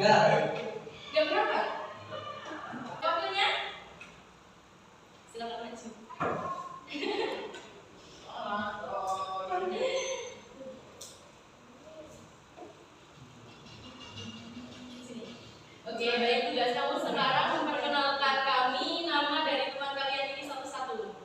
Gak pernah Pak? Waktunya? Silakan maju. Oke, baik, tugas kamu sekarang memperkenalkan kami nama dari teman kalian ini satu-satu.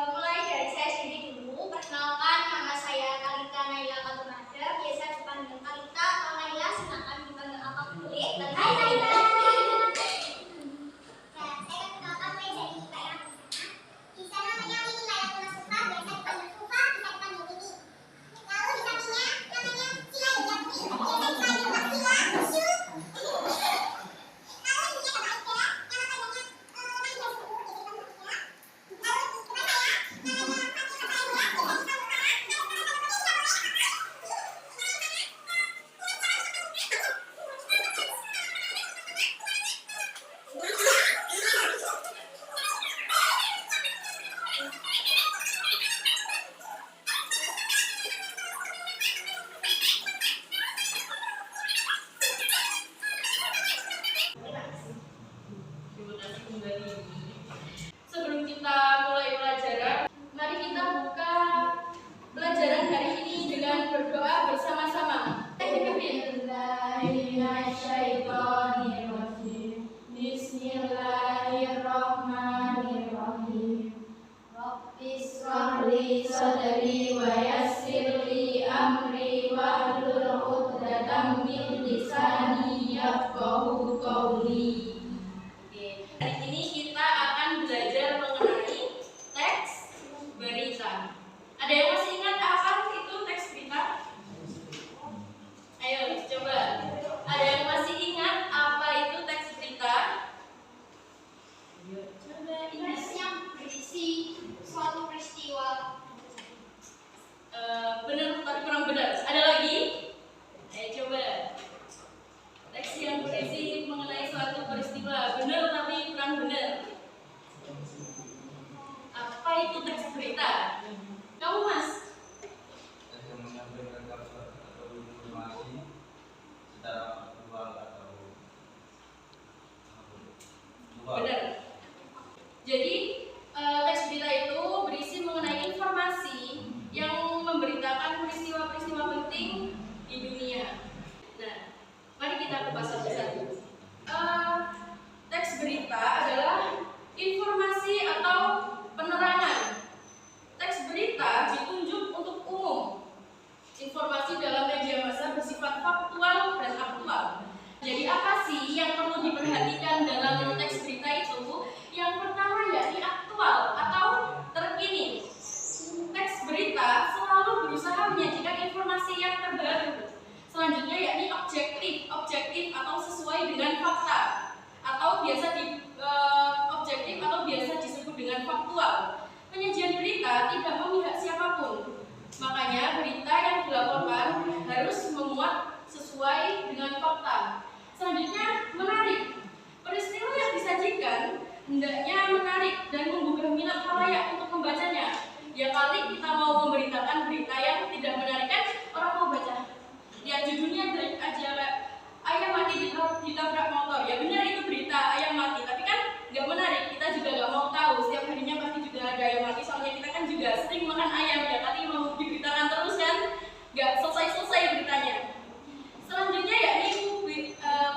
Mulai dari saya sendiri dulu. Perkenalkan, nama saya Kalita Naila Katunada. Biasa dipanggil Kalita atau Naila, silakan dipanggil apa boleh. Dan hai Naila. Saya perkenalkan mulai dari daerah Bisa namanya Wini Naila Tunasuka. Biasa dipanggil Sufa, bisa dipanggil Wini. Lalu di sampingnya namanya Sila Yudhati. Biasa dipanggil Mbak Sila. Syu. Sebelum kita mulai pelajaran, mari kita buka pelajaran hari ini dengan berdoa bersama-sama. Bismillahirrahmanirrahim. Rabbis shrahli sadri wa yassirli amri wahlul 'uqdatam min lisani yafqahu qawli. Hari ini kita akan belajar mengenai teks berita. Ada yang masih ingat apa itu teks berita? Ayo coba. Ada yang masih ingat apa itu teks berita? Ayo coba ingat. Yang berisi suatu peristiwa. Benar tapi kurang benar. Ada lagi? Ayo coba. Teks yang berisi mengenai suatu peristiwa. Benar tapi kurang benar. Apa itu teks berita? Kamu Mas? Yang menyampaikan kabar atau informasi secara faktual atau Benar. Jadi teks berita itu berisi mengenai informasi yang memberitakan peristiwa-peristiwa penting di dunia. Nah, mari kita kupas satu-satu. Teks berita adalah informasi atau penerangan. Teks berita ditunjuk untuk umum. Informasi dalam media massa bersifat faktual dan aktual. Jadi apa sih yang perlu diperhatikan dalam teks berita itu? Yang pertama yakni aktual atau terkini. Teks berita selalu berusaha menyajikan informasi yang terbaru. Selanjutnya yakni objektif atau sesuai dengan fakta, atau objektif atau biasa disebut dengan faktual. Penyajian berita tidak memihak siapapun. Makanya berita yang dilaporkan harus memuat sesuai dengan fakta. Selanjutnya menarik. Peristiwa yang disajikan hendaknya menarik dan menggugah minat khalayak untuk membacanya. Ya kali kita mau memberitakan berita yang tidak menarik kan orang mau baca. Ya judulnya aja ayam mati ditabrak motor. Ya benar itu berita ayam mati, tapi kan nggak menarik. Kita juga nggak mau tahu. Setiap harinya pasti juga ada ayam mati. Soalnya kita kan juga sering makan ayam. Ya kali mau diberitakan terus kan nggak selesai beritanya. Selanjutnya yakni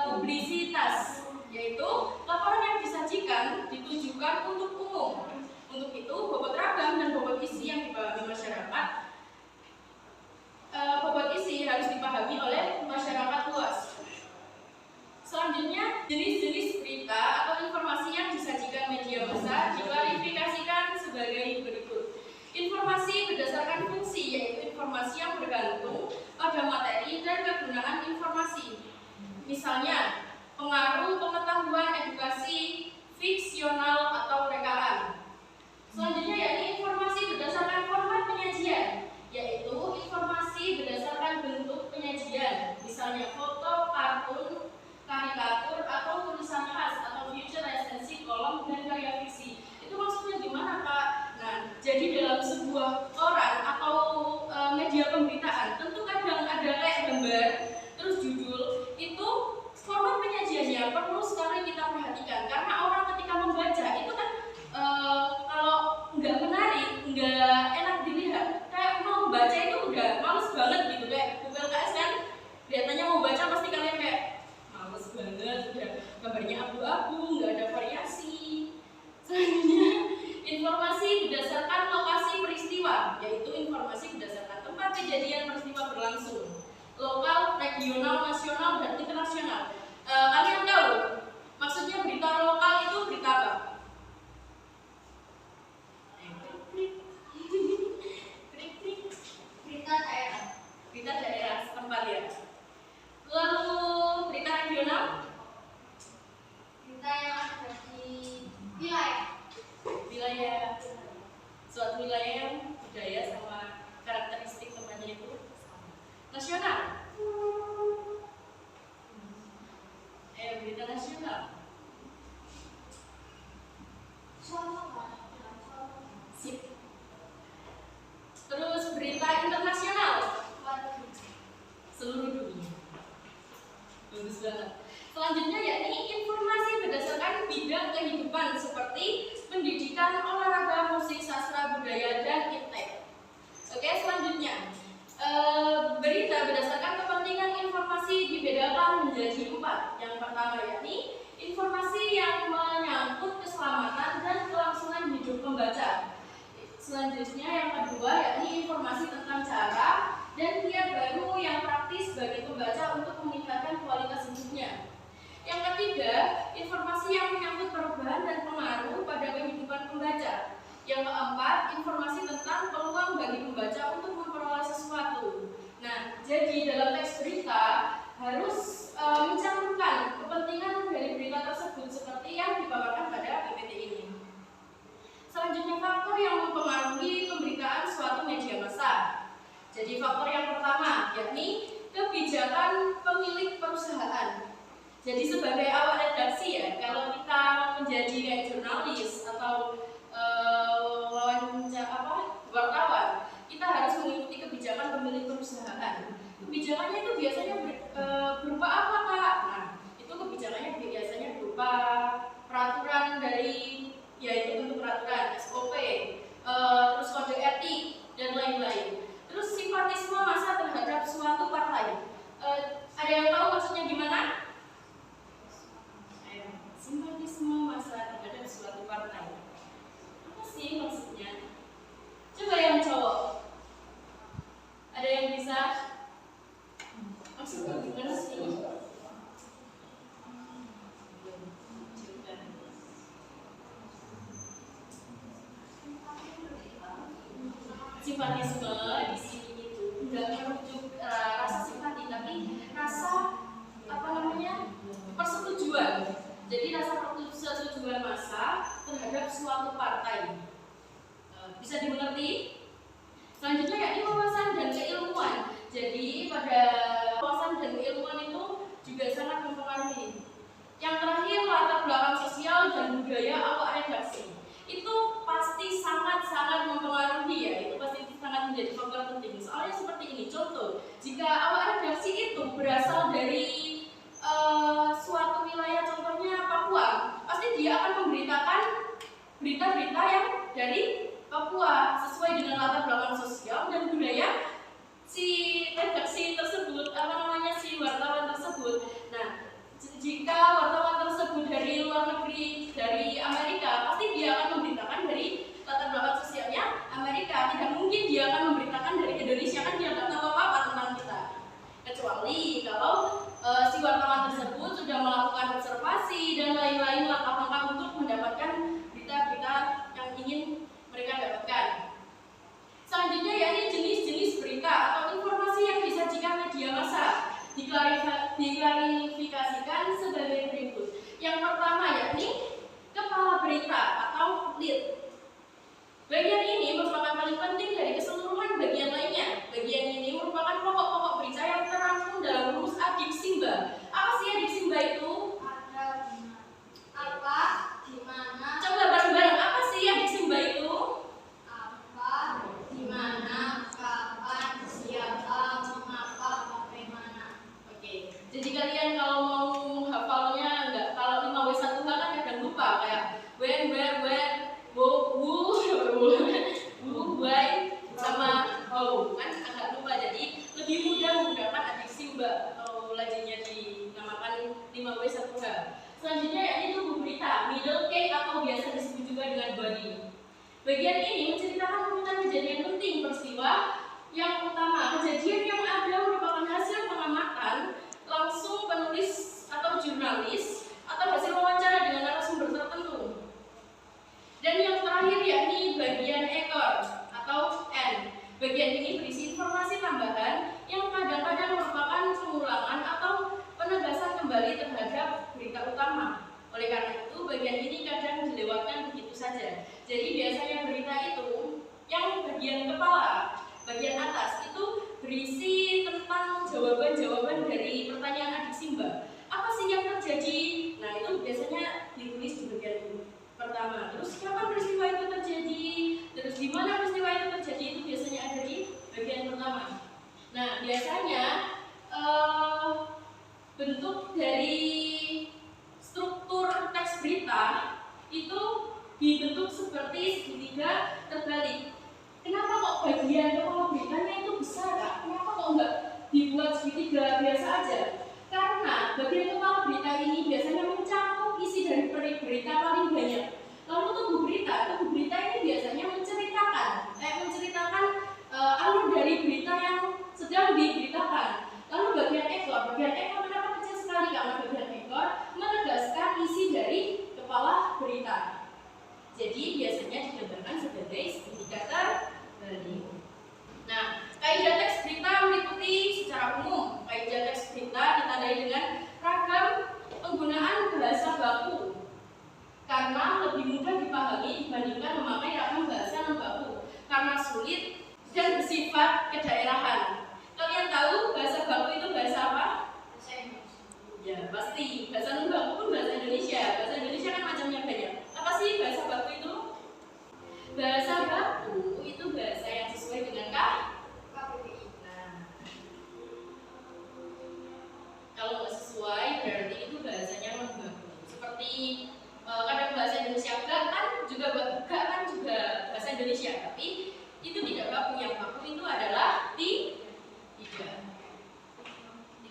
publisitas, yaitu laporan yang disajikan ditujukan untuk umum. Untuk itu bobot ragam dan bobot isi yang dipahami masyarakat. Bobot isi harus dipahami oleh masyarakat luas. Selanjutnya, jenis-jenis berita atau informasi yang disajikan media massa diklarifikasikan sebagai berikut. Informasi berdasarkan fungsi, yaitu informasi yang bergantung pada materi dan kegunaan informasi. Misalnya, pengaruh pengetahuan edukasi, fiksional atau rekaan. Selanjutnya yakni informasi berdasarkan format penyajian, yaitu informasi berdasarkan bentuk penyajian, misalnya foto, kartun, karikatur, atau tulisan khas atau feature resensi, kolom, dan karya fiksi. Itu maksudnya gimana Pak? Nah, jadi dalam sebuah koran atau media pemberitaan tentu kadang ada kayak gambar, peristiwa berlangsung. Lokal, regional, nasional, dan internasional. Kalian tahu maksudnya berita lokal itu berita apa? Berita daerah. Berita daerah setempat ya. Lalu berita regional? Berita yang ada di wilayah. Wilayah, suatu wilayah yang budaya sama karakteristik tempatnya itu sama. Nasional? Berita nasional. Sip. Terus berita internasional? Seluruh dunia. Bagus banget. Selanjutnya yakni informasi berdasarkan bidang kehidupan seperti pendidikan, olahraga, musik, sastra, budaya, dan iptek. Oke, selanjutnya berita berdasarkan kepentingan informasi dibedakan menjadi 4. Yang pertama yakni informasi yang menyangkut keselamatan dan kelangsungan hidup pembaca. Selanjutnya yang kedua yakni informasi tentang cara dan kiat baru yang praktis bagi pembaca untuk meningkatkan kualitas hidupnya. Yang ketiga, informasi yang menyangkut perubahan dan pengaruh pada kehidupan pembaca. Yang keempat, informasi tentang peluang bagi pembaca untuk memperoleh sesuatu. Nah, jadi dalam teks berita harus mencantumkan kepentingan dari berita tersebut seperti yang dipaparkan pada PPT ini. Selanjutnya, faktor yang mempengaruhi pemberitaan suatu media massa. Jadi faktor yang pertama yakni kebijakan pemilik perusahaan. Jadi sebagai awak redaksi ya, kalau kita menjadi kayak jurnalis atau wartawan, kita harus mengikuti kebijakan pemilik perusahaan. Kebijakannya itu biasanya berupa apa, Kak? Nah, itu kebijakannya biasanya berupa peraturan dari, yaitu bentuk peraturan SOP, terus kode etik dan lain-lain. Terus simpatisme massa terhadap suatu partai. Ada yang tahu maksudnya gimana? Simpatisme massa terhadap suatu partai. Apa sih maksudnya? Coba yang cowok. Ada yang bisa? Maksudnya gimana sih? Simpatisme di sini itu tidak merujuk rasa simpati, tapi rasa persetujuan. Jadi rasa persetujuan massa terhadap suatu partai. Bisa dimengerti? Selanjutnya yakni wawasan dan keilmuan. Jadi pada wawasan dan keilmuan itu juga sangat mempengaruhi. Yang terakhir, latar belakang sosial dan budaya awak redaksi. Itu pasti sangat-sangat mempengaruhi ya. Itu pasti sangat menjadi faktor penting. Soalnya seperti ini, contoh, jika awak redaksi itu berasal dari suatu wilayah, contohnya Papua, pasti dia akan memberitakan berita-berita yang dari Papua sesuai dengan latar belakang sosial dan budaya si redaksi tersebut, si wartawan tersebut. Nah, jika wartawan tersebut dari luar negeri, dari Amerika, pasti dia akan memberitakan dari latar belakang sosialnya Amerika. Tidak mungkin dia akan memberitakan dari Indonesia, kan dia nggak tahu apa-apa tentang kita. Kecuali kalau si wartawan tersebut sudah melakukan observasi dan lain-lain langkah-langkah untuk mendapatkan berita-berita yang ingin mereka dapatkan. Selanjutnya yakni jenis-jenis berita atau informasi yang disajikan media massa diklarifikasikan sebagai berikut. Yang pertama yakni kepala berita atau lead. Bagian ini merupakan paling penting dari keseluruhan bagian lainnya. Bagian ini merupakan pokok-pokok berita yang terangkum dalam rumus Adik Simba. Apa sih Adik Simba itu? Ada apa, di mana? Coba bareng-bareng, apa sih Adik Simba itu? Apa, di mana, kapan, siapa, mengapa, bagaimana. Oke, jadi kalian kalau mau hafalnya enggak, kalau 5W1H kan kadang lupa kayak when, where, who, why, sama how, kan agak lupa. Jadi lebih mudah menggunakan Adik Simba atau lazimnya dinamakan 5W1H. Selanjutnya yakni tubuh berita, middle cake atau biasa disebut juga dengan body. Bagian ini menceritakan urutan kejadian penting peristiwa yang utama. Kejadian yang jawaban-jawaban dari pertanyaan adik Simba. Apa sih yang terjadi? Nah, itu biasanya ditulis di bagian pertama. Terus kapan peristiwa itu terjadi? Terus di mana peristiwa itu terjadi? Itu biasanya ada di bagian pertama. Nah, biasanya bentuk dari struktur teks berita itu dibentuk seperti segitiga terbalik. Kenapa kok bagian kepala beritanya itu besar, Kak? Kenapa kok enggak dibuat segitiga biasa aja? Karena bagian kepala berita ini biasanya mencakup isi dari berita paling banyak. Lalu tubuh berita ini biasanya menceritakan alur dari berita yang sedang diberitakan. Lalu bagian ekor kenapa kecil sekali? Karena bagian ekor menegaskan isi dari kepala berita. Jadi biasanya digambarkan sebagai segitiga terbalik. Nah, kaidah teks berita meliputi secara umum. Kaidah teks berita ditandai dengan ragam penggunaan bahasa baku karena lebih mudah dipahami dibandingkan memakai ragam bahasa non baku karena sulit dan bersifat kedaerahan. Kalian tahu bahasa baku itu bahasa apa? Ya, pasti. Bahasa non baku pun bahasa Indonesia. Bahasa Indonesia kan macamnya banyak. Apa sih bahasa baku itu? Bahasa baku itu bahasa yang sesuai dengan KBBI. Nah, kalau nggak sesuai berarti itu bahasanya non baku. Seperti kadang bahasa Indonesia gak kan juga bahasa Indonesia, tapi itu tidak baku. Yang baku itu adalah tidak.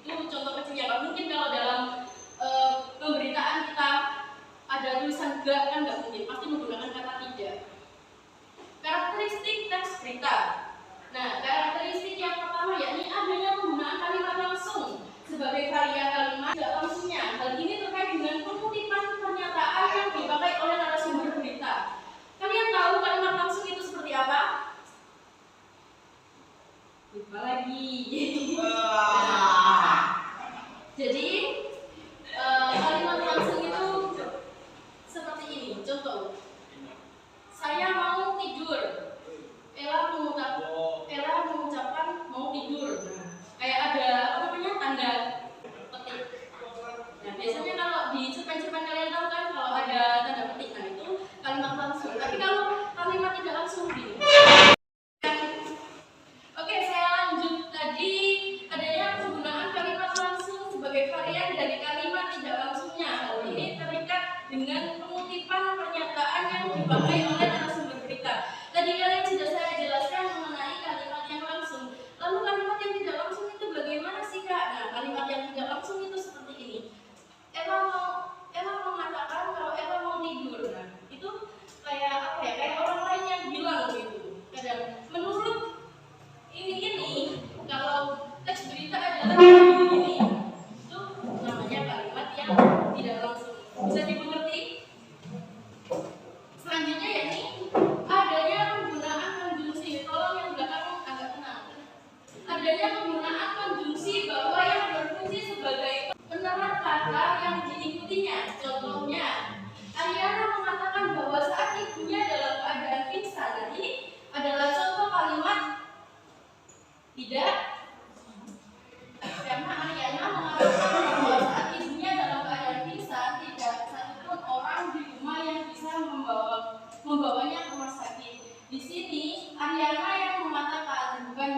Itu contoh kecilnya. Nggak mungkin kalau dalam pemberitaan kita ada tulisan gak, kan nggak mungkin, pasti menggunakan kata tidak. Karakteristik teks berita. Nah, karakteristik yang pertama yakni adanya penggunaan kalimat langsung sebagai varian kalimat tidak langsungnya. Hal ini terkait dengan pengutipan pernyataan yang dipakai oleh narasumber berita. Kalian tahu kalimat langsung itu seperti apa? Lupa lagi. Jadi kalimat langsung itu seperti ini. Contoh, saya mau tidur. Ella mengucapkan mau tidur. Nah, kayak ada tanda petik. Nah, biasanya kalau di cerpen-cerpen kalian tahu kan kalau ada tanda petik, nah itu kalimat langsung. Tapi kalau kalimat tidak langsung gini. Oke, saya lanjut. Tadi adanya penggunaan kalimat langsung sebagai varian dari kalimat tidak langsungnya. Hal ini terikat dengan pengutipan pernyataan yang dipakai oleh narasumber berita. Tadi kalian sudah saya jelaskan mengenai kalimat yang langsung. Lalu kalimat yang tidak langsung itu bagaimana sih, Kak? Nah, kalimat yang tidak langsung itu seperti ini. Ella mengatakan kalau Ella mau tidur. Nah, itu kayak apa ya? Kayak orang lain yang bilang gitu. Kadang menurut ini kalau teks berita adalah ini. Itu namanya kalimat yang tidak langsung. Bisa dimengerti? Selanjutnya yakni adanya penggunaan konjungsi. Tolong yang belakang agak tenang. Adanya penggunaan konjungsi bahwa yang berfungsi sebagai penerat kata yang diikutinya. Contohnya, Ariana mengatakan bahwa saat ibunya dalam keadaan pingsan. Nah, ini adalah contoh kalimat tidak, karena Ariana mengatakan bahwa saat ibunya dalam keadaan pingsan tidak satupun orang di rumah yang bisa membawanya ke rumah sakit. Di sini Ariana yang mengatakan, bukan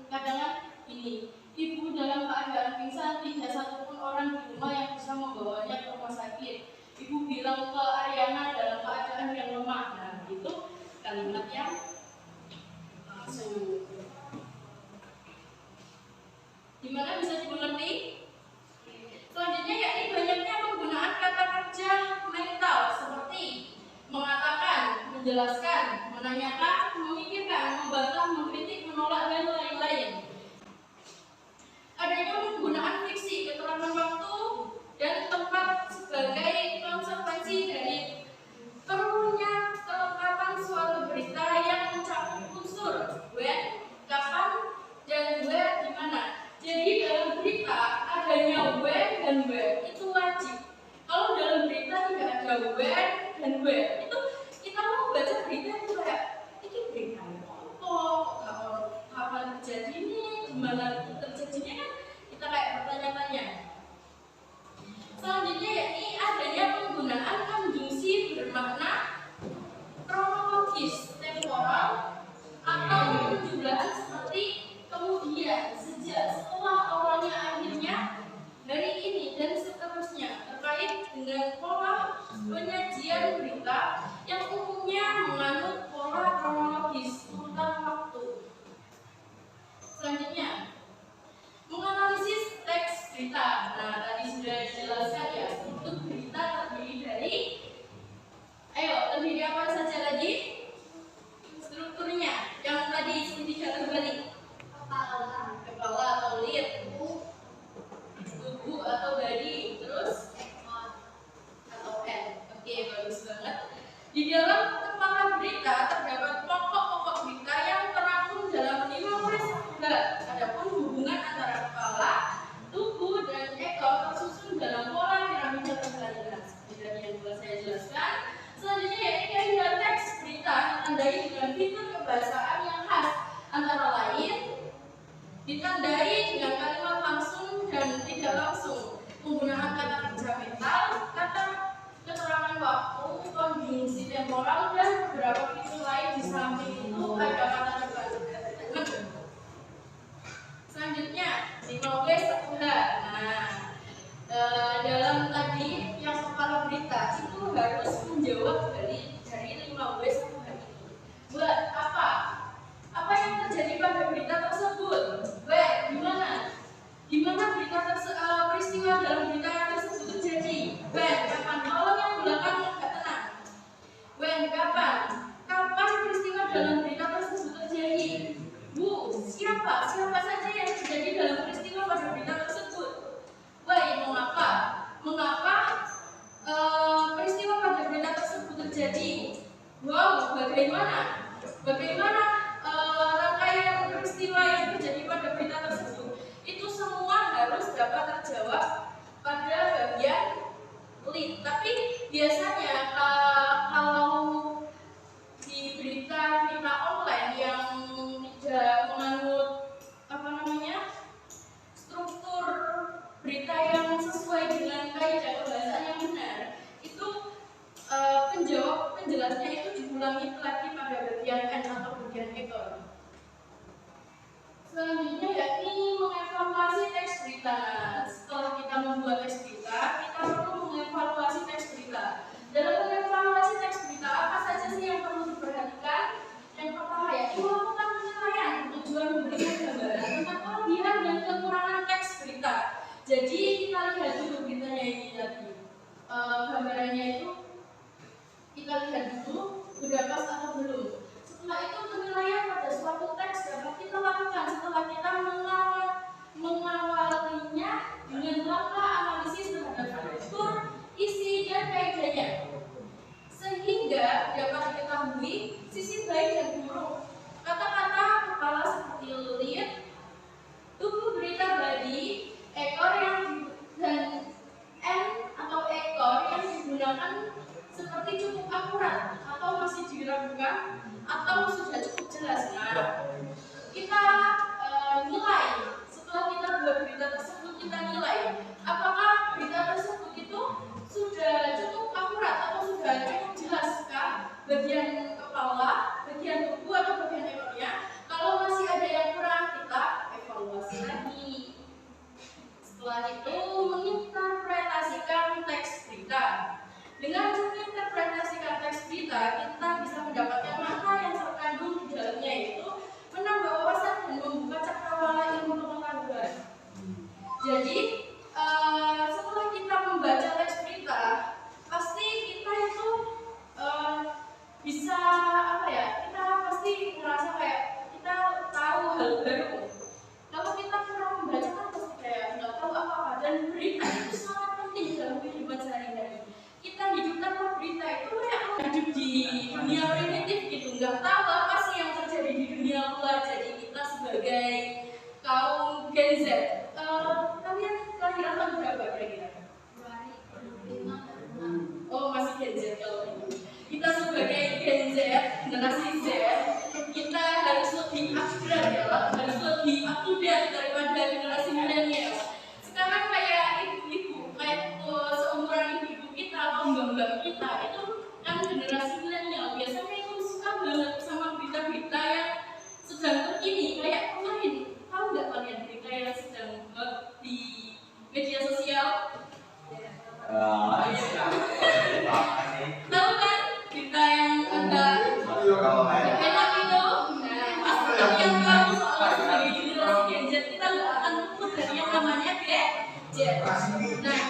kadang ini, ibu dalam keadaan pingsan tidak satupun orang di rumah yang bisa membawanya ke rumah sakit. Ibu bilang ke Ariana dalam keadaan yang lemah. Nah, itu kalimat yang langsung. Gimana, bisa dimengerti? Selanjutnya yakni banyaknya penggunaan kata kerja mental seperti mengatakan, menjelaskan, menanyakan, memikirkan, membantah, mengkritik, menolak, dan lain-lain. Adanya penggunaan fiksi, keterangan waktu dan tempat sebagai konsekuensi dari perlunya kelengkapan suatu berita yang mencakup unsur when, ditandai dengan kalimat langsung dan tidak langsung, penggunaan kata kerja mental, kata keterangan waktu, kondisi temporal, dan beberapa fitur lain. Di samping itu ada kata teman. Selanjutnya 5W 1H. Nah, dalam tadi yang kepala berita itu harus menjawab dari 5W 1H ini. Buat apa? Apa yang terjadi pada berita tersebut? Di mana? Di mana peristiwa dalam berita tersebut terjadi? Kapan? Tolong yang belakang nggak tenang. Kapan? Kapan peristiwa dalam berita tersebut terjadi? Bu, siapa saja yang terjadi dalam peristiwa pada berita tersebut? Mengapa? Mengapa peristiwa pada berita tersebut terjadi? Bagaimana rangkaian peristiwa yang terjadi pada berita tersebut? Itu semua harus dapat terjawab pada bagian lead. Tapi biasanya kalau di berita online yang tidak menganut struktur berita yang sesuai dengan kaidah kebahasaan yang benar, itu penjelasnya itu diulangi lagi pada bagian N atau bagian ekor. Selanjutnya yakni mengevaluasi teks berita. Setelah kita membuat teks berita, kita perlu mengevaluasi teks berita. Dalam mengevaluasi teks berita, apa saja sih yang perlu diperhatikan? Yang pertama yakni melakukan penilaian tujuan memberikan gambaran tentang kelebihan dan kekurangan teks berita. Jadi kita lihat dulu beritanya ini tadi, gambarannya itu kita lihat dulu sudah pas atau belum. Setelah itu penilaian pada suatu teks dapat kita lakukan setelah kita mengawalinya dengan langkah analisis terhadap struktur, isi, dan kaidahnya, sehingga dapat diketahui sisi baik dan buruk kata-kata kepala seperti lead, tubuh berita body, ekor dan N atau ekor yang digunakan seperti cukup akurat atau masih diragukan atau sudah cukup jelas. Nah, kita nilai setelah kita buat berita tersebut, kita nilai apakah berita tersebut itu sudah cukup akurat atau sudah cukup jelaskah bagian kepala, bagian tubuh atau bagian ekornya. Kalau masih ada yang kurang, kita evaluasi lagi. Setelah itu menginterpretasikan teks berita. Dengan menginterpretasikan teks berita, kita bisa mendapatkan makna yang terkandung di dalamnya, yaitu menambah wawasan dan membuka cakrawala ilmu pengetahuan. Jadi setelah kita membaca teks berita, pasti kita itu bisa kita pasti merasa kayak kita tahu hal baru. Kalau kita kurang membaca kan pasti kayak nggak tahu apa-apa. Dan berita itu sangat penting dalam kehidupan sehari-hari. Kita hidup tanpa berita itu kayak hidup di dunia primitif gitu, nggak tahu apa sih yang terjadi di dunia luar. Jadi kita sebagai kaum Gen Z, kalian kelahiran tahun berapa kira-kira? Oh, masih Gen Z kalau ini. Kita sebagai Gen Z, generasi Z, kita harus lebih upgrade ya, harus lebih up to date daripada generasi milenial. Sekarang kayak ibu-ibu, kayak seumuran ibu kita atau mbak-mbak kita itu kan generasi milenial, biasanya itu suka banget sama berita-berita yang sedang terkini. Kayak kemarin, tahu nggak kalian berita yang sedang di media sosial? Tahu kan berita yang agak enak itu? Nah, yang tahu soal sebagai generasi Gen Z, kita nggak akan luput dari yang namanya Gen Z. Nah,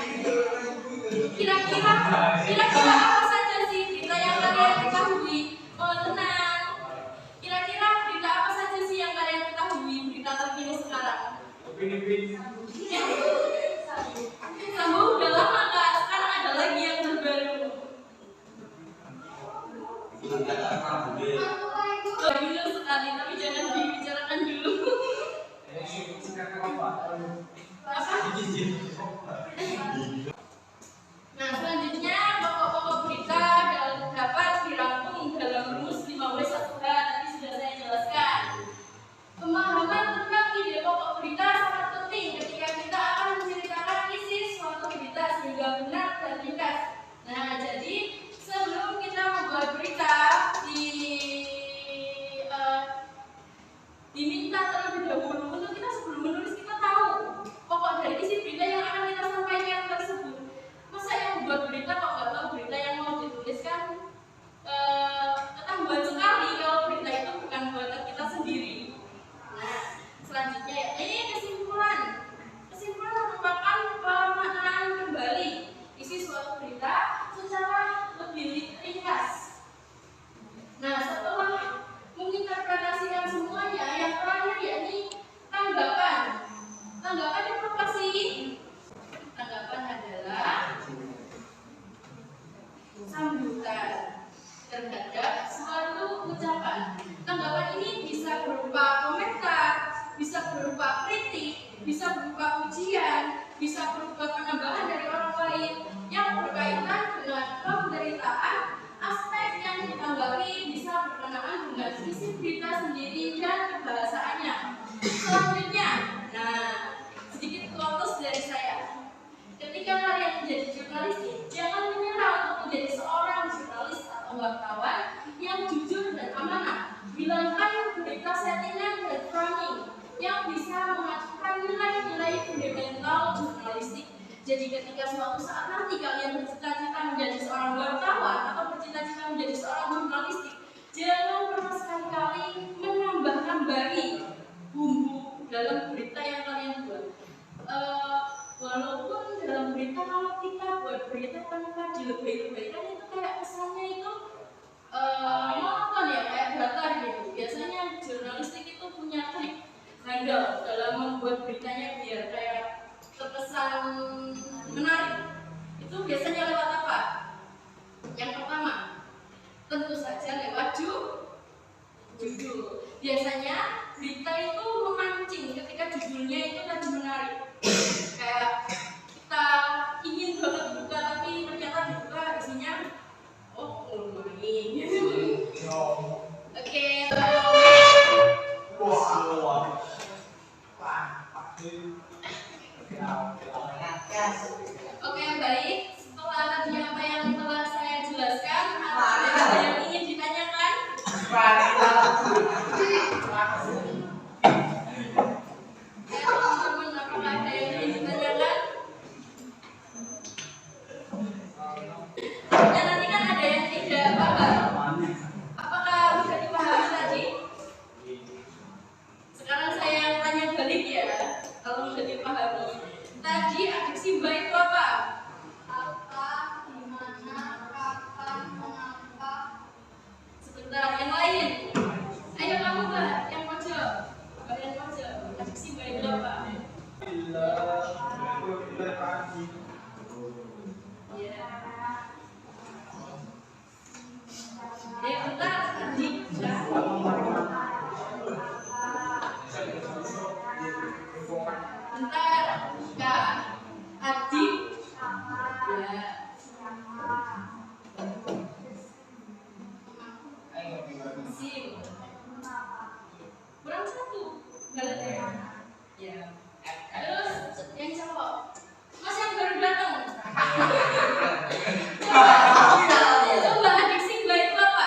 kira-kira apa saja sih berita yang kalian ketahui? Oh, tenang. Kira-kira berita apa saja sih yang kalian ketahui berita terkini sekarang? Kamu udah lama Kak, sekarang ada lagi yang terbaru. Dulu sekali, tapi jangan dibicarakan dulu. Apa? Nah, selanjutnya pokok-pokok berita dapat dirangkum dalam rumus 5W1H. Tadi sudah saya jelaskan. Pemahaman tentang ide pokok berita menguasai fundamental jurnalistik. Jadi ketika suatu saat nanti kalian bercita-cita menjadi seorang wartawan atau bercita-cita menjadi seorang jurnalistik, jangan pernah sekali-kali menambah-nambahi bumbu dalam berita yang kalian buat. Walaupun dalam berita, kalau kita buat berita tanpa dilebih-lebihkan, itu kayak kesannya itu monoton ya, kayak datar gitu. Biasanya jurnalistik itu punya trik handal dalam membuat beritanya biar kayak terkesan menarik. Itu biasanya lewat apa? Yang pertama, tentu saja lewat judul. Biasanya berita itu memancing ketika judulnya itu tadi menarik. Kayak kita ingin banget buka, tapi ternyata dibuka isinya main gitu. Oke. Oke, baik. Setelah tadi apa yang telah saya jelaskan, ada yang ingin ditanyakan? Teman-teman, apakah ada yang ingin ditanyakan? Ya, nanti kan ada yang tidak paham. Apakah sudah dipahami tadi? Sekarang saya tanya balik ya, kalau sudah dipahami. Tadi adiksi baik itu apa? Apa, di mana, kapan, mengapa? Sebentar, yang lain. Ayo kamu Mbak, yang pojok. Bagian pojok. Adiksi baik itu apa? Ya. Bentar, adik. Bentar, Kak. Adik. Ya. Sim. Kurang satu. Galet ya? Ya. Terus yang cowok. Mas yang baru datang. Coba adiksi baik itu apa?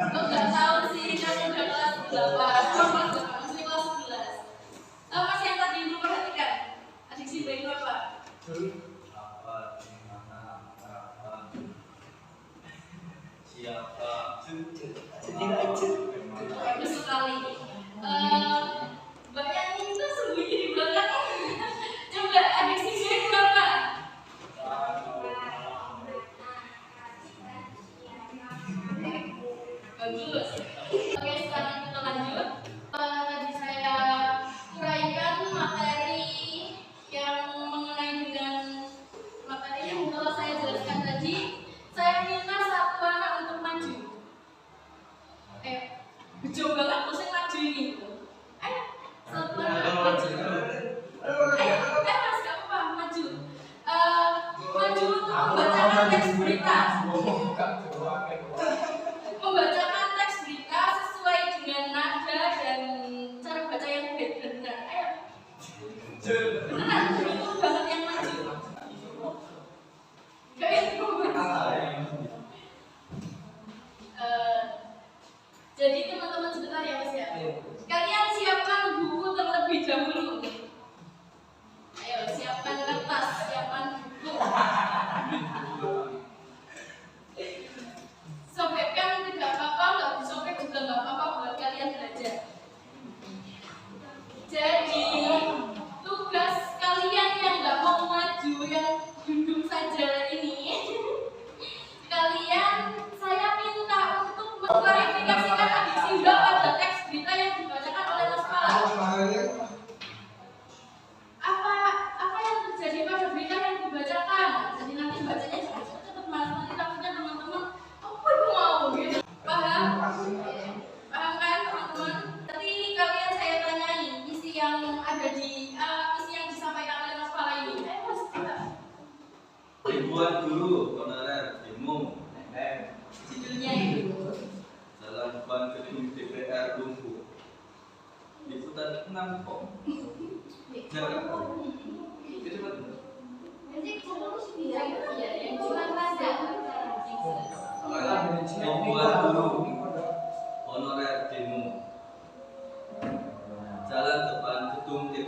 Kok nggak tahu sih, kamu udah kelas 8. Masih kelas 11. Mas yang tadi belum perhatikan, adiksi baik itu apa? Apa, di mana, kapan, siapa, Bagus sekali. Mbak yang itu sembunyi di belakang. Coba adiksi baik itu apa? Bagus. Oke, sekarang kita lanjut. Tadi saya uraikan materi yang mengenai dengan materi yang telah saya jelaskan tadi. Saya minta satu anak untuk maju. Bejo banget pusing maju ini. Ayo, satu anak maju. Ayo, mas, gak apa-apa, maju. Maju untuk membacakan teks berita. Membacakan teks berita sesuai dengan nada dan cara baca yang baik dan benar. Ayo. Beneran, itu banget yang maju. Kayak itu. Jadi teman-teman sebentar ya Mas ya. Kalian siapkan buku terlebih dahulu. Ayo, siapkan kertas, siapkan buku. Sobekkan tidak apa-apa, nggak disobek juga nggak apa-apa buat kalian belajar. Jadi tugas kalian yang nggak mau maju, yang duduk saja ini, kalian saya minta untuk mengklarifikasikan adiksi Mbak pada teks berita yang dibacakan oleh Mas Pala. Apa yang terjadi pada berita yang dibacakan? Jadi nanti bacanya jangan cepet-cepet, malah nanti takutnya teman-teman apa itu mau gitu. Paham? Paham kan teman-teman? Tadi kalian saya tanyai isi yang ada di isi yang disampaikan oleh Mas Pala ini. Mas, coba. ribuan guru honorer demo Judulnya itu. dalam depan gedung DPR lumpuh. Liputan 6 kok. Jangan. Itu kan. Ribuan guru honorer demo. Jalan depan gedung DPR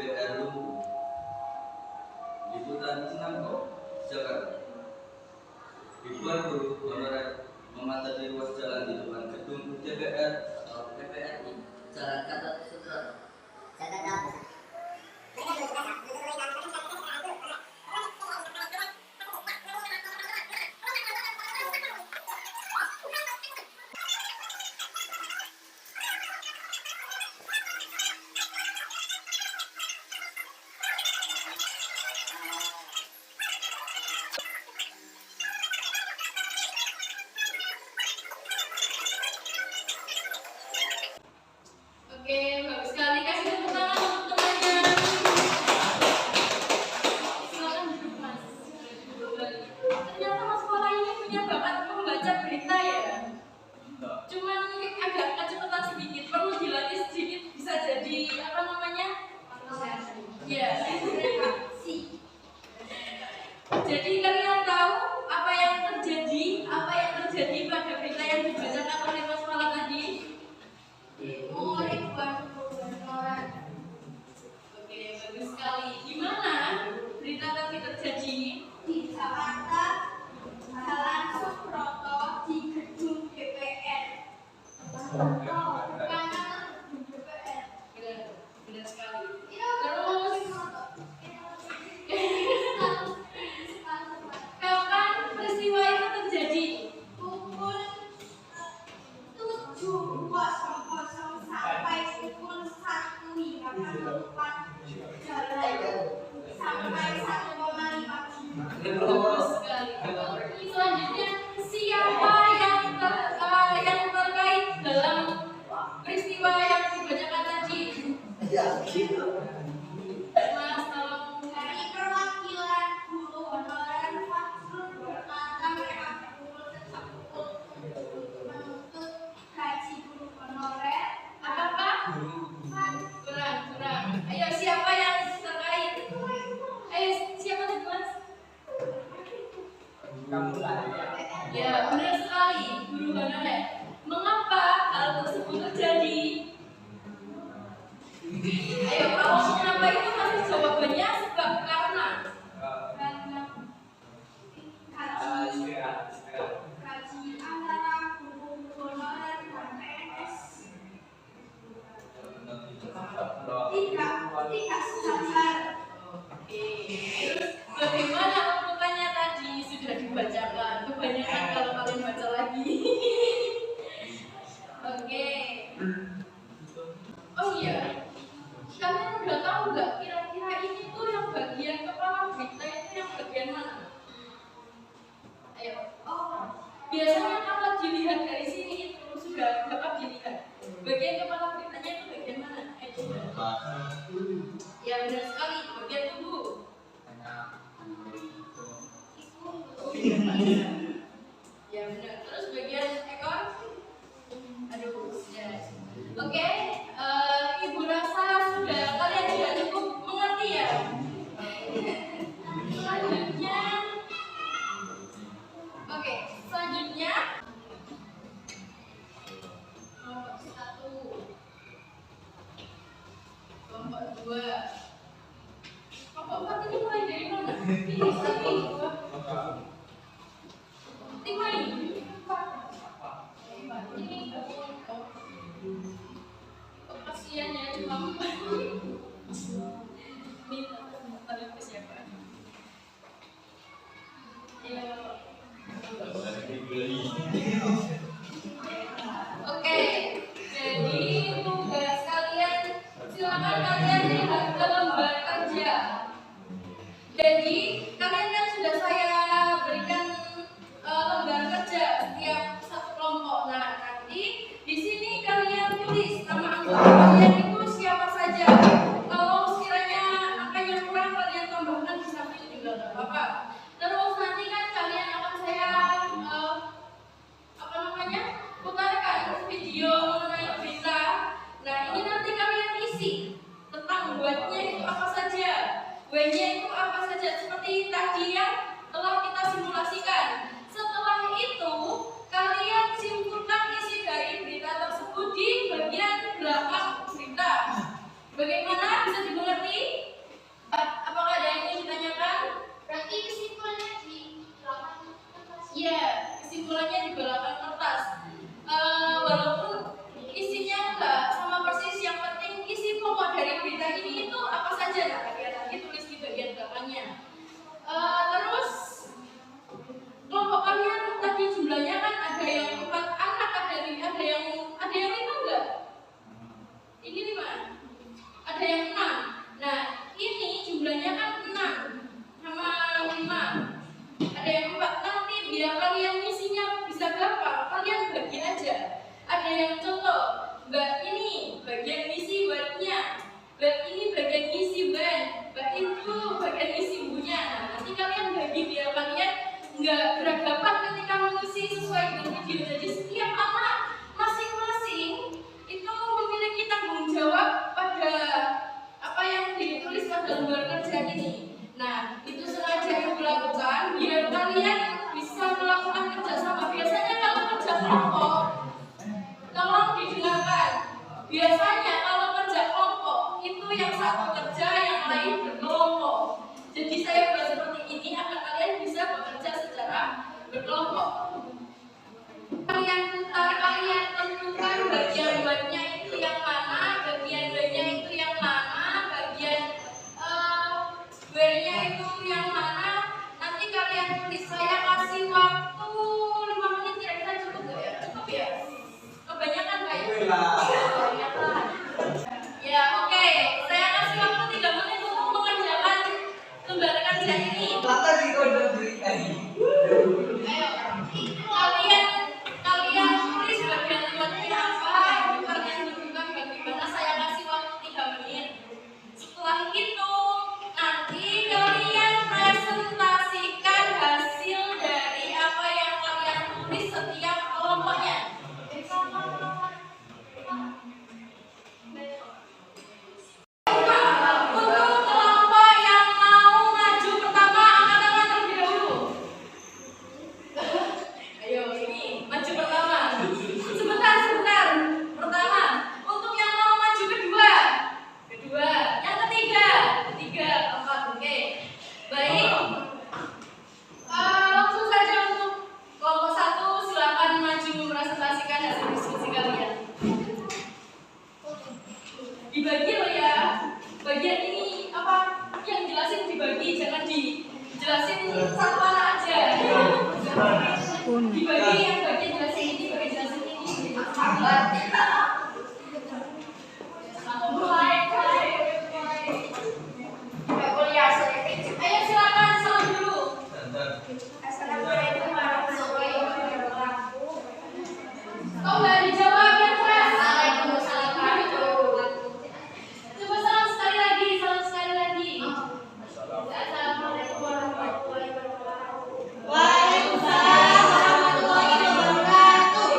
Ya. Jadi kalian tahu apa yang terjadi pada berita yang dibacakan oleh Mas Fala tadi? Oke, bagus sekali. Di mana berita tadi terjadi? Di Jakarta, Jalan Suproto di gedung DPR. Benar sekali. Terus kapan peristiwa itu terjadi? Pukul 7.00 sampai pukul 1 hingga 4 jalan sampai 1,5 jam. Bagus sekali. Selanjutnya, siapa yang terkait dalam peristiwa yang dibacakan tadi? Mas, tolong. Dari perwakilan guru honorer Fajrul berkata mereka berkumpul sejak pukul 7 menuntut gaji guru honorer. Apa? Kurang. Ayo, siapa yang terkait? Ayo, siapa tadi, Mas? Ya, benar sekali, guru honorer. Mengapa hal tersebut terjadi? Ayo, kalau kenapa itu masih jawabannya sebab karena Gaji antara guru honorer dan PNS tidak sejajar. Oke. Terus bagaimana urutannya tadi sudah dibacakan? Kebanyakan kalau kalian baca lagi. Oke. Oh iya. Kalian udah tahu nggak kira-kira ini tuh yang bagian kepala berita itu yang bagian mana? Ayo. Oh. Biasanya kalau dilihat dari sini itu sudah dapat dilihat. Bagian kepala beritanya itu bagian mana? Ya benar sekali, bagian tubuh. Ya benar. Terus bagian ekor? Aduh, ya. Oke, Ibu rasa kalian sudah cukup mengerti ya. Selanjutnya, selanjutnya kelompok 1, kelompok 2, kelompok 4 ini mulai dari mana? Lima ini. Kasihan ya cuma minta ke siapa? Oke, jadi tugas kalian silakan kalian lihat ke lembar kerja. Jadi kalian kan sudah saya berikan lembar kerja setiap satu kelompok. Nah, nanti di sini kalian tulis nama anggota kalian itu siapa saja. Kalau sekiranya angkanya kurang kalian tambahkan di samping juga nggak apa-apa. Terus nanti kan kalian akan saya putarkan video mengenai berita. Nah, ini nanti kalian isi tentang W-nya itu apa saja. W-nya itu apa saja seperti tadi yang telah kita simulasikan. Setelah itu kalian simpulkan isi dari berita tersebut di bagian belakang berita. Bagaimana, bisa dimengerti? Apakah ada yang ingin ditanyakan? Berarti kesimpulannya di belakang kertas. Iya, kesimpulannya di belakang kertas. Walaupun isinya enggak sama persis, yang penting isi pokok dari berita ini itu apa saja. Nah, kalian nanti tulis di bagian belakangnya. Terus kelompok pada lembar kerja ini. Nah, itu sengaja Ibu lakukan biar kalian bisa melakukan kerja sama. Biasanya kalau kerja kelompok, tolong didengarkan. Biasanya kalau kerja kelompok itu yang satu kerja, yang lain berkelompok. Jadi saya buat seperti ini agar kalian bisa bekerja secara berkelompok. Kalian putar, kalian tentukan bagian-bagiannya itu yang mana, bagian-bagiannya itu yang mana, bagian where-nya itu yang mana. Nanti kalian tulis. Saya kasih waktu 5 menit, kira-kira cukup gak ya? Cukup ya? Kebanyakan kayak kebanyakan. Ya oke, saya kasih waktu 3 menit untuk mengerjakan lembar kerja ini. Kalian tulis bagian-bagiannya apa, kalian tentukan bagaimana. Saya kasih waktu 3 menit. Setelah itu nanti kalian presentasikan hasil dari apa yang kalian tulis setiap kelompoknya. Untuk kelompok yang mau maju pertama, angkat tangan terlebih dahulu. Ayo, ini maju pertama. Sebentar. Pertama. Untuk yang mau maju kedua. Yang ketiga, keempat. Oke. Baik. Langsung saja untuk kelompok 1, silakan maju mempresentasikan hasil diskusi kalian. Dibagi loh ya. Bagian ini apa? Yang jelasin dibagi, jangan dijelasin satu anak aja. Dibagi yang bagian jelasin ini, bagian jelasin ini. Mulai. Ayo silakan salam dulu. Assalamualaikum warahmatullahi wabarakatuh. Kau nggak dijawab yang keras. Waalaikumsalam warahmatullahi wabarakatuh. Coba salam sekali lagi. Assalamualaikum warahmatullahi wabarakatuh. Waalaikumsalam warahmatullahi wabarakatuh.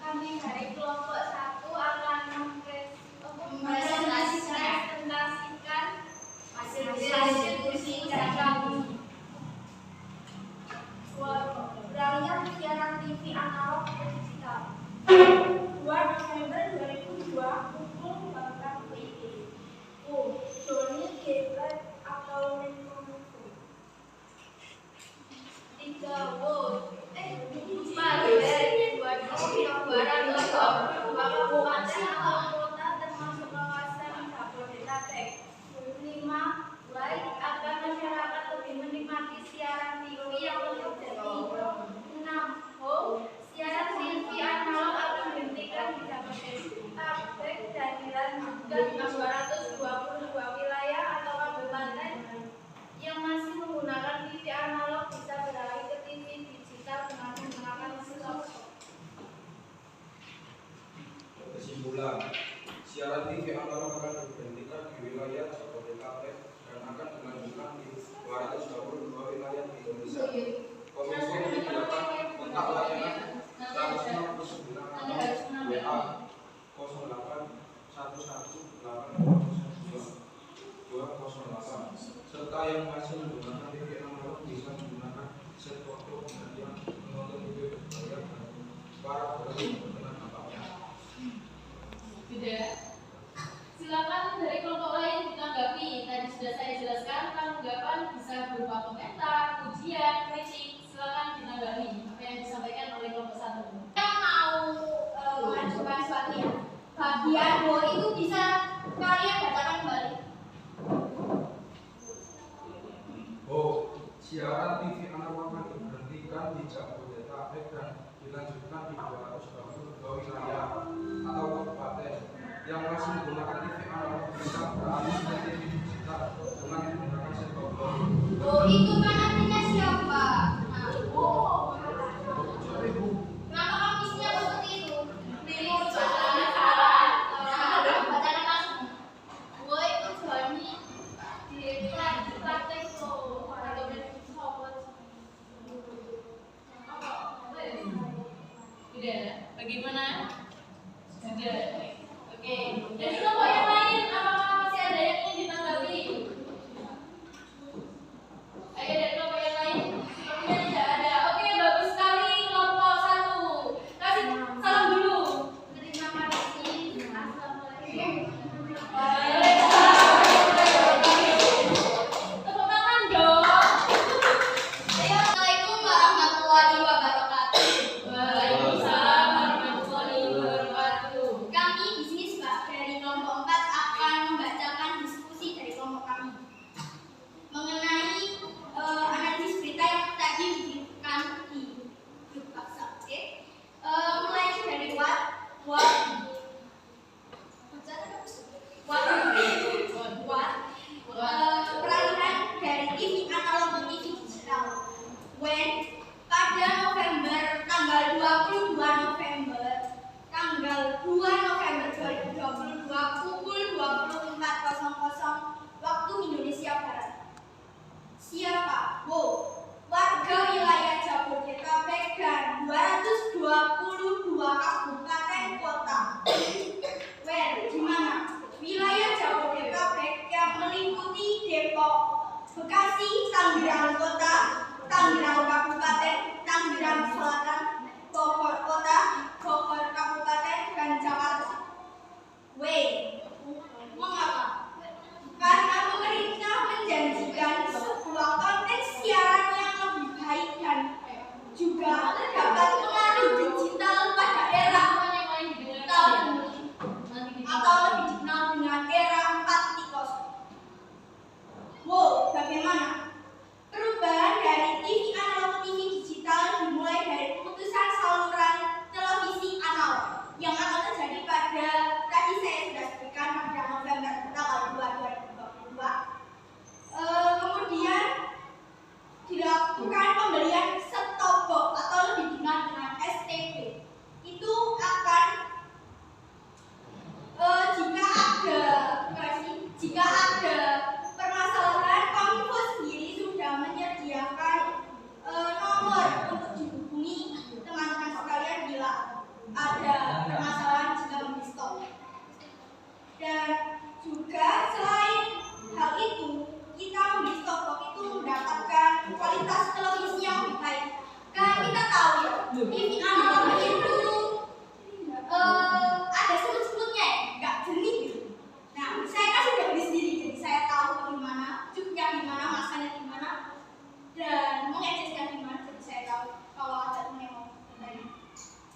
Kami dari kelompok 1 akan mempresentasikan hasil diskusi kami. Beralih siaran TV analog ke digital. 2 November 2002 pukul 14 WIB. Joni Gebret atau Menkominfo. 3 kabupaten atau kota termasuk kawasan Jabodetabek. 5 baik agar masyarakat lebih menikmati siaran TV yang lebih jernih. 6 siaran TV analog akan dihentikan di Jabodetabek dan dilanjutkan ke 222 wilayah atau kabupaten yang masih menggunakan TV analog bisa beralih ke TV digital dengan menggunakan stop. Kesimpulan, siaran TV analog akan dihentikan di wilayah Jabodetabek dan akan dilanjutkan di 222 wilayah di Indonesia. Kominfo menyediakan kontak layanan 169 WA 0811880208 serta yang masih menggunakan TV analog bisa menggunakan set waktu penggantian menonton TV berbayar dan para pengguna dengan apapun. Tidak. Silakan dari kelompok lain ditanggapi. Tadi sudah saya jelaskan, tanggapan bisa berupa komentar, ujian, kritik. Silakan ditanggapi apa yang disampaikan oleh kelompok 1. Yang mau mengajukan suatu ya, bagian bahwa itu bisa kalian bacakan kembali. Siaran TV analog akan diberhentikan di Jabodetabek dan dilanjutkan di 222 wilayah atau kabupaten yang masih menggunakan TV analog bisa beralih ke TV digital dengan menggunakan set top box. Itu kan artinya siapa? Kenapa kamu isinya seperti itu? Bacakan langsung. Gue itu Joni Gebret loh. Tidak. Bagaimana? Tidak. Oke. Jadi kelompok yang lain apakah Tepuk tangan dong. Assalamualaikum warahmatullahi wabarakatuh. Waalaikumsalam warahmatullahi wabarakatuh. Kami di sini dari kelompok 4 akan membacakan diskusi dari kelompok kami mengenai analisis berita yang tadi diberikan di grup WhatsApp. Oke. Mulai dari peralihan dari TV analog ke TV digital. Pada November tanggal 22 November 2022 pukul 24.00 waktu Indonesia Barat. Siapa? Warga wilayah Jabodetabek dan 222 kabupaten kota. Di mana? Wilayah Jabodetabek yang meliputi Depok, Bekasi, Tangerang Kota, Tangerang Kabupaten, Tangerang Selatan, Bogor Kota, Bogor Kabupaten, dan Jakarta. Mengapa? Karena pemerintah menjanjikan sebuah konten siaran yang lebih baik dan juga dapat pengaruh digital pada era tahun atau lebih dikenal dengan era 4.0. Bagaimana? Perubahan dari TV analog ke TV digital dimulai dari pemutusan saluran televisi analog yang akan terjadi pada tadi saya sudah sebutkan pada November tanggal 2 2022. Kemudian dilakukan pembelian set-top box atau lebih dikenal dengan STB. Itu akan jika ada permasalahan, Kominfo sendiri sudah menyediakan nomor untuk dihubungi teman-teman sekalian bila ada permasalahan jika membeli stok. Dan juga selain hal itu, kita membeli stok box itu mendapatkan kualitas televisi yang lebih baik. Kan kita tahu ya, TV analog itu ada semut-semutnya ya, nggak jernih gitu. Nah, saya kan sudah beli sendiri, jadi saya tahu gimana, cuknya gimana, masanya gimana, dan mengadjustnya gimana, jadi saya tahu kalau ada teman yang mau bertanya.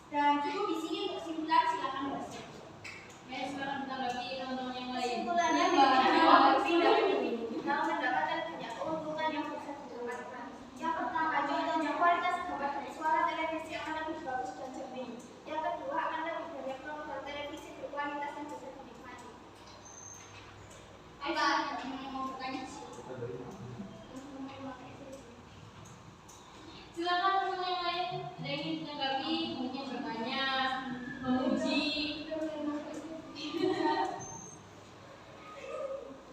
Dan cukup di sini untuk kesimpulan, silakan Mas. Baik, sekarang kita bagi teman-teman yang lain. Kesimpulannya Mbak, dalam mendapatkan banyak keuntungan yang bisa didapatkan. Yang pertama, contohnya kualitas gambar dari suara televisi akan lebih bagus dan jernih. Yang kedua, akan lebih banyak program televisi berkualitas yang bisa dinikmati. Ayo, mau bertanya sih. Silakan teman yang lain, ada yang ingin menanggapi, mungkin bertanya, memuji.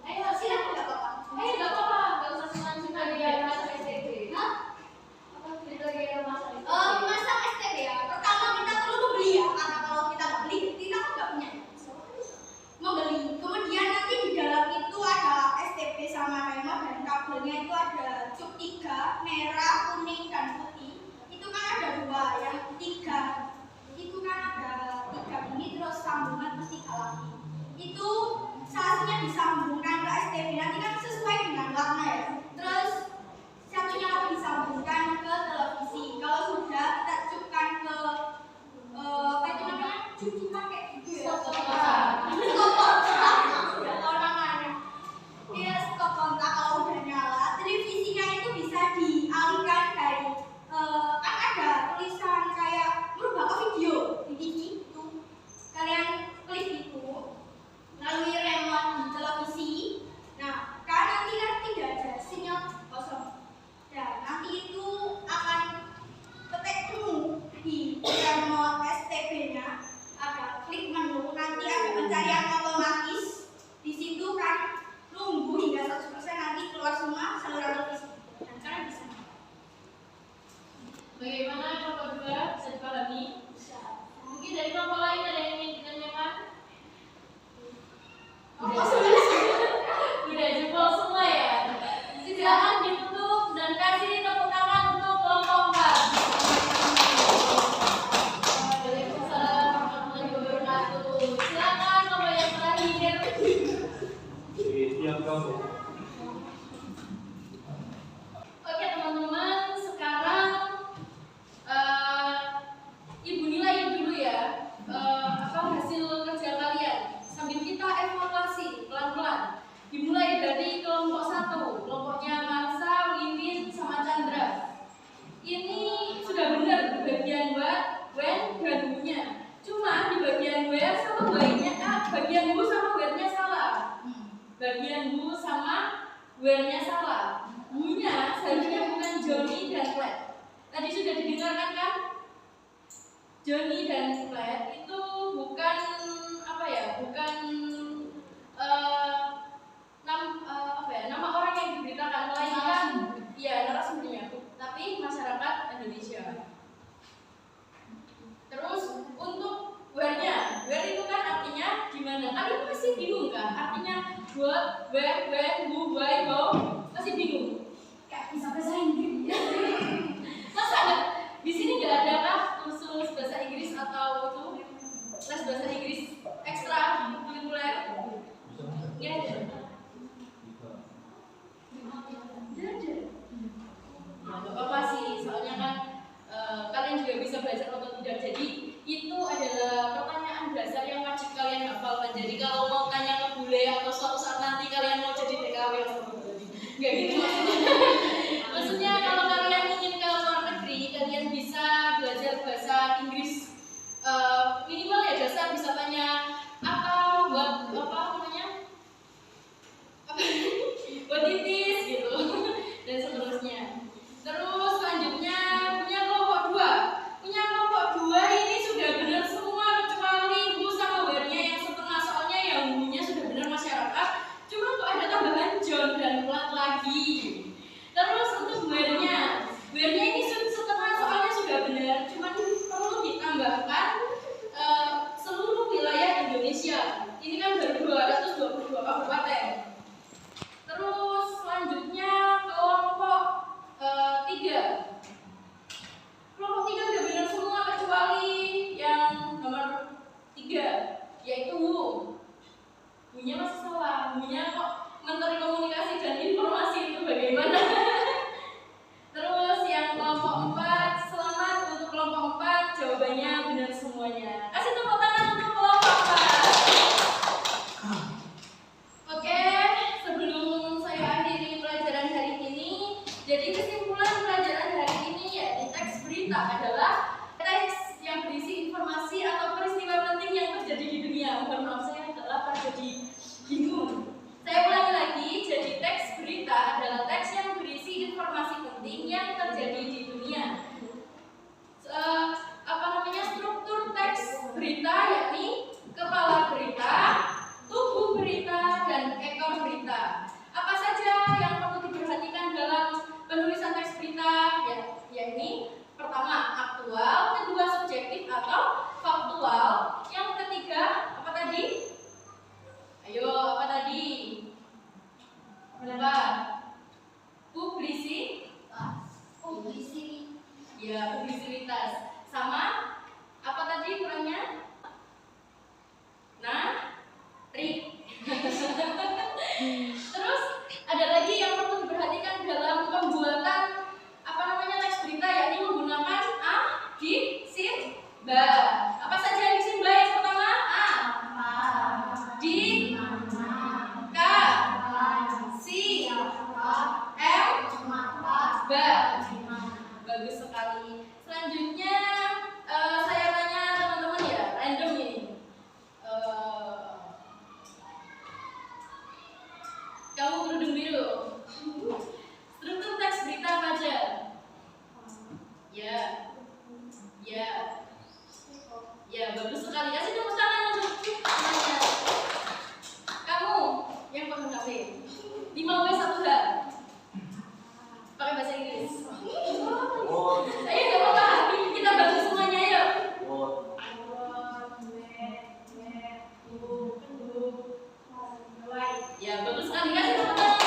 Ayo, silakan nggak apa-apa. Ayo, nggak apa-apa, nggak usah senang-senang dia masuk STB. Masang STB ya. Pertama kita perlu membeli ya, karena kalau kita nggak beli, kita kan nggak punya. Membeli. Kemudian nanti di dalam itu ada STB sama remote dan kabelnya itu ada cuk 3, merah, kuning, dan putih. Itu kan ada 2, yang 3 itu kan ada 3 ini terus sambungan terus 3 lagi. Itu satunya disambungkan ke STB nanti kan sesuai dengan warna ya. Terus satunya lagi disambungkan ke televisi. Kalau sudah kita cukkan ke apa itu namanya? Cucukan kayak gitu ya. Stop kontak kalau udah nyala, televisinya itu bisa dialihkan dari kan ada tulisan kayak merubah ke video di TV itu. Kalian klik itu melalui remote di televisi bagian who sama where-nya salah. Who-nya seharusnya bukan Johnny dan Clyde. Tadi sudah didengarkan kan? Johnny dan Clyde itu bukan bukan nama orang yang diberitakan, melainkan ya narasumbernya, tapi masyarakat Indonesia. Terus untuk where-nya, where itu kan artinya di mana? Kalian masih bingung kan? Artinya what, where, when, who, why, how? Masih bingung? Kayak bisa bahasa Inggris. Masa nggak? Di sini nggak ada kah khusus bahasa Inggris atau itu les bahasa Inggris ekstra kurikuler? Nggak ada. Nggak ada. Nah, nggak apa-apa sih, soalnya kan kalian juga bisa belajar atau tidak. Jadi itu adalah pertanyaan dasar yang wajib kalian hafalkan. Jadi kalau mau tanya ke bule atau suatu saat nanti kalian mau jadi TKW atau nggak gitu maksudnya. Maksudnya kalau kalian ingin ke luar negeri, kalian bisa belajar bahasa Inggris minimal ya dasar, bisa tanya what it is gitu dan seterusnya. Terus selanjutnya punya kelompok dua ini sudah benar semua kecuali who sama where-nya yang setengah, soalnya yang who-nya sudah benar masyarakat, cuma kok ada tambahan John dan Clyde lagi. Terus untuk where-nya ini setengah soalnya sudah benar, cuma perlu ditambahkan seluruh wilayah Indonesia. Ini kan baru 222 kabupaten. Terus selanjutnya kelompok 3. Kelompok 3 udah benar semua kecuali yang nomor 3, yaitu who. Who-nya masih salah. Who-nya kok Menteri Komunikasi dan Informasi itu bagaimana? Terus yang kelompok 4, selamat untuk kelompok 4, jawabannya benar semuanya. Kasih tepuk tangan untuk kelompok 4. Oke, sebelum saya akhiri pelajaran hari ini, jadi kesimpulan pelajaran hari ini yakni teks berita adalah teks yang berisi informasi atau peristiwa penting yang terjadi di dunia. Mohon maaf, saya adalah jadi bingung. Saya ulangi lagi, jadi teks berita adalah teks yang berisi informasi penting yang terjadi di dunia. Struktur teks berita yakni kepala berita, tubuh berita, dan ekor berita. Apa saja yang perlu diperhatikan dalam penulisan teks berita? Yakni pertama aktual, kedua subjektif atau faktual, yang ketiga apa tadi? Ayo, apa tadi? Apa? Publisitas. Sama apa tadi kurangnya? Terus ada lagi yang perlu diperhatikan dalam pembuatan teks berita, yakni menggunakan a, di, sin, ba. Apa saja di sin ba? Yang pertama a, di, ka, si, m, ba. Bagus sekali. Selanjutnya saya tanya teman-teman ya, random ini. Kamu kerudung biru. Struktur teks berita apa aja? Ya, bagus sekali. Kasih tepuk tangan untuk temannya. Kamu yang pegang HP. 5W1H. Pakai bahasa Inggris. Ayo nggak apa-apa. Kita baca semuanya ya. Ya, bagus sekali. Kasih tepuk tangan.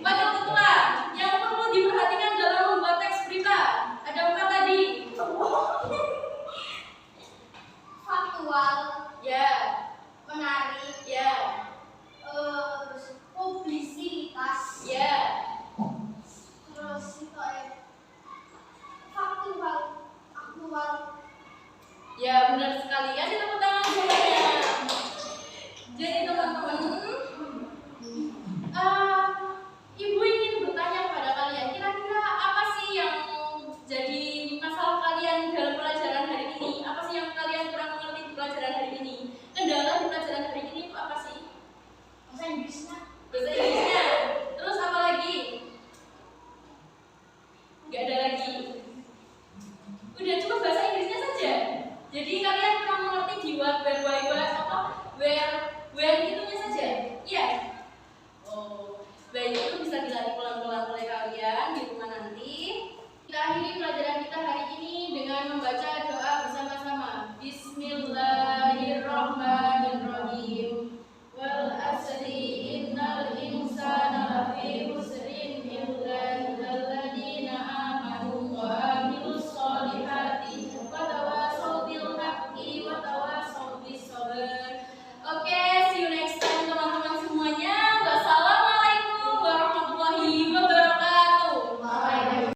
Wakil ketua, yang perlu diperhatikan dalam membuat teks berita ada 4 tadi. Faktual, Ya, menarik, ya, terus publisitas, ya. terus faktual, aktual. Ya, benar sekali. Kasih tepuk tangan semuanya. Jadi teman-teman, Ibu ingin bertanya kepada kalian, kira-kira apa sih yang jadi masalah kalian dalam pelajaran hari ini? Apa sih yang kalian kurang mengerti di pelajaran hari ini? Kendala di pelajaran hari ini itu apa sih? dengan membaca doa bersama-sama. Bismillah.